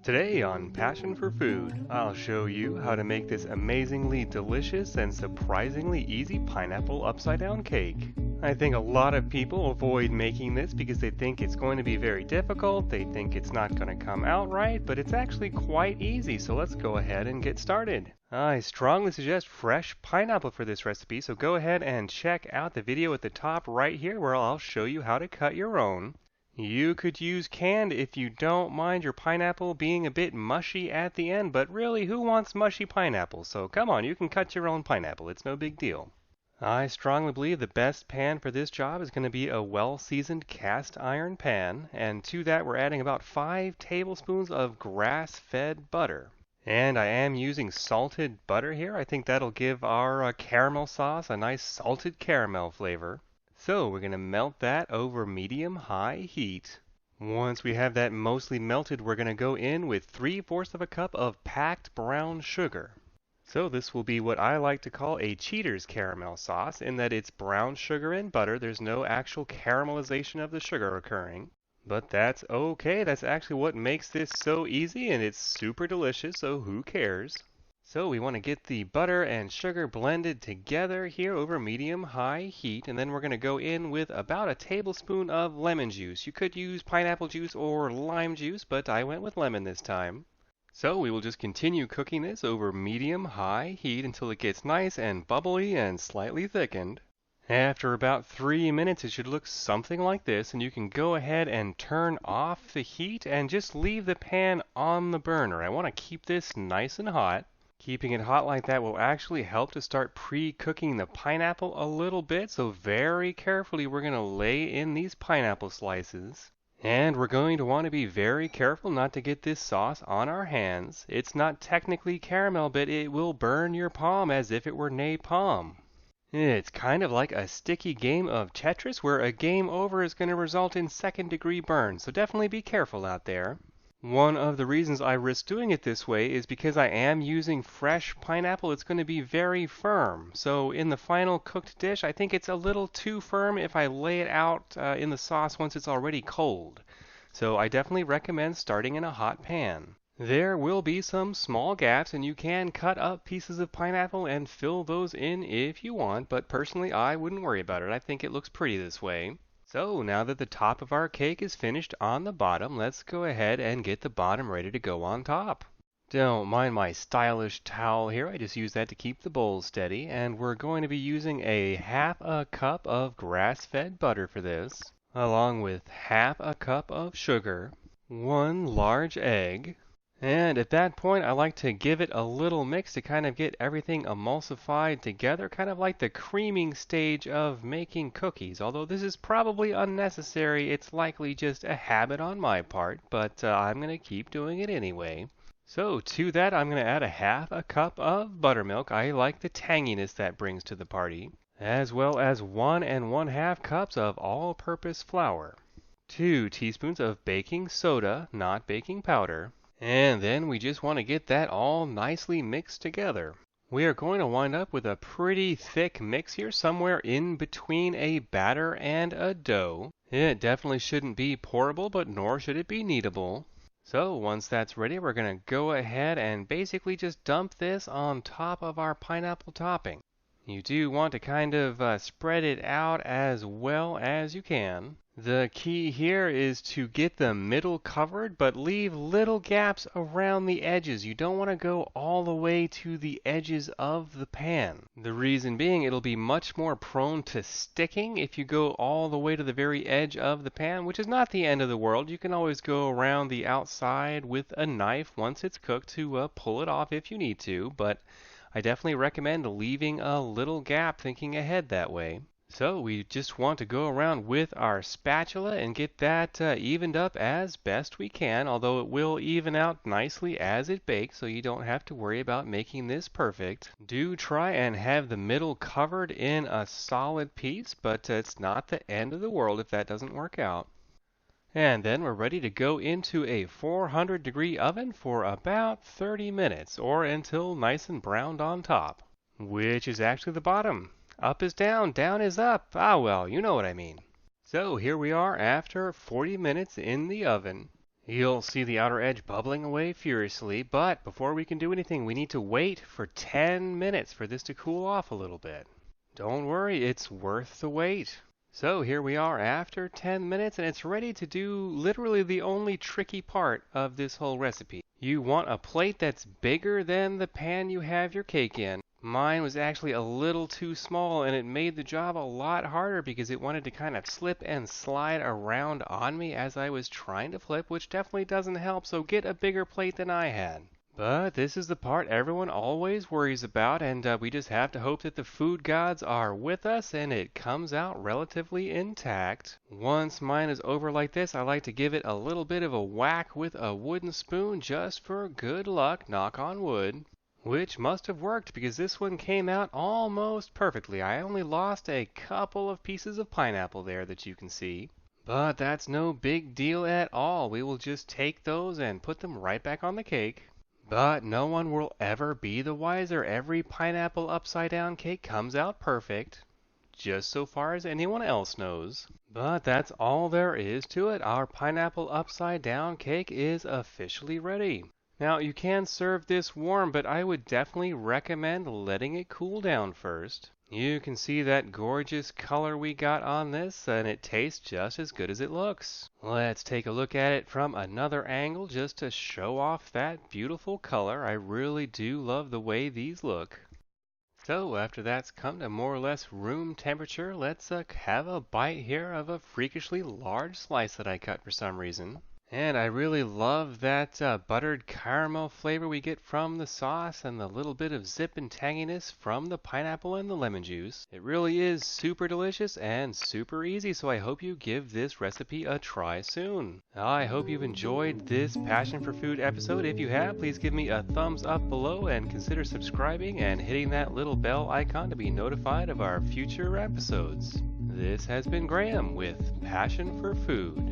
Today on Passion for Food, I'll show you how to make this amazingly delicious and surprisingly easy pineapple upside down cake. I think a lot of people avoid making this because they think it's going to be very difficult, they think it's not going to come out right, but it's actually quite easy, so let's go ahead and get started. I strongly suggest fresh pineapple for this recipe, so go ahead and check out the video at the top right here where I'll show you how to cut your own. You could use canned if you don't mind your pineapple being a bit mushy at the end, but really, who wants mushy pineapple? So come on, you can cut your own pineapple. It's no big deal. I strongly believe the best pan for this job is going to be a well-seasoned cast iron pan, and to that we're adding about 5 tablespoons of grass-fed butter. And I am using salted butter here. I think that'll give our caramel sauce a nice salted caramel flavor. So we're going to melt that over medium-high heat. Once we have that mostly melted, we're going to go in with 3/4 of a cup of packed brown sugar. So this will be what I like to call a cheater's caramel sauce, in that it's brown sugar and butter. There's no actual caramelization of the sugar occurring. But that's okay. That's actually what makes this so easy, and it's super delicious, so who cares? So we want to get the butter and sugar blended together here over medium-high heat, and then we're going to go in with about a tablespoon of lemon juice. You could use pineapple juice or lime juice, but I went with lemon this time. So we will just continue cooking this over medium-high heat until it gets nice and bubbly and slightly thickened. After about 3 minutes, it should look something like this, and you can go ahead and turn off the heat and just leave the pan on the burner. I want to keep this nice and hot. Keeping it hot like that will actually help to start pre-cooking the pineapple a little bit, so very carefully we're going to lay in these pineapple slices. And we're going to want to be very careful not to get this sauce on our hands. It's not technically caramel, but it will burn your palm as if it were napalm. It's kind of like a sticky game of Tetris where a game over is going to result in second-degree burn, so definitely be careful out there. One of the reasons I risk doing it this way is because I am using fresh pineapple. It's going to be very firm. So in the final cooked dish, I think it's a little too firm if I lay it out in the sauce once it's already cold. So I definitely recommend starting in a hot pan. There will be some small gaps, and you can cut up pieces of pineapple and fill those in if you want, but personally I wouldn't worry about it. I think it looks pretty this way. So now that the top of our cake is finished on the bottom, let's go ahead and get the bottom ready to go on top. Don't mind my stylish towel here, I just use that to keep the bowl steady, and we're going to be using a half a cup of grass-fed butter for this, along with half a cup of sugar, 1 large egg, and at that point I like to give it a little mix to kind of get everything emulsified together, kind of like the creaming stage of making cookies. Although this is probably unnecessary, it's likely just a habit on my part, but I'm going to keep doing it anyway. So to that I'm going to add a half a cup of buttermilk. I like the tanginess that brings to the party, as well as 1 1/2 cups of all-purpose flour, 2 teaspoons of baking soda, not baking powder, and then we just want to get that all nicely mixed together. We are going to wind up with a pretty thick mix here, somewhere in between a batter and a dough. It definitely shouldn't be pourable, but nor should it be kneadable. So once that's ready, we're going to go ahead and basically just dump this on top of our pineapple topping. You do want to kind of spread it out as well as you can. The key here is to get the middle covered, but leave little gaps around the edges. You don't want to go all the way to the edges of the pan. The reason being, it'll be much more prone to sticking if you go all the way to the very edge of the pan, which is not the end of the world. You can always go around the outside with a knife once it's cooked to pull it off if you need to, but I definitely recommend leaving a little gap, thinking ahead that way. So we just want to go around with our spatula and get that evened up as best we can, although it will even out nicely as it bakes, so you don't have to worry about making this perfect. Do try and have the middle covered in a solid piece, but it's not the end of the world if that doesn't work out. And then we're ready to go into a 400-degree oven for about 30 minutes, or until nice and browned on top, which is actually the bottom. Up is down, down is up. Ah well, you know what I mean. So here we are after 40 minutes in the oven. You'll see the outer edge bubbling away furiously, but before we can do anything, we need to wait for 10 minutes for this to cool off a little bit. Don't worry, it's worth the wait. So here we are after 10 minutes, and it's ready to do literally the only tricky part of this whole recipe. You want a plate that's bigger than the pan you have your cake in. Mine was actually a little too small, and it made the job a lot harder because it wanted to kind of slip and slide around on me as I was trying to flip, which definitely doesn't help, so get a bigger plate than I had. But this is the part everyone always worries about, and we just have to hope that the food gods are with us and it comes out relatively intact. Once mine is over like this, I like to give it a little bit of a whack with a wooden spoon just for good luck, knock on wood. Which must have worked because this one came out almost perfectly. I only lost a couple of pieces of pineapple there that you can see. But that's no big deal at all. We will just take those and put them right back on the cake. But no one will ever be the wiser. Every pineapple upside down cake comes out perfect, just so far as anyone else knows. But that's all there is to it. Our pineapple upside down cake is officially ready. Now, you can serve this warm, but I would definitely recommend letting it cool down first. You can see that gorgeous color we got on this, and it tastes just as good as it looks. Let's take a look at it from another angle just to show off that beautiful color. I really do love the way these look. So after that's come to more or less room temperature, let's have a bite here of a freakishly large slice that I cut for some reason. And I really love that buttered caramel flavor we get from the sauce and the little bit of zip and tanginess from the pineapple and the lemon juice. It really is super delicious and super easy, so I hope you give this recipe a try soon. I hope you've enjoyed this Passion for Food episode. If you have, please give me a thumbs up below and consider subscribing and hitting that little bell icon to be notified of our future episodes. This has been Graham with Passion for Food.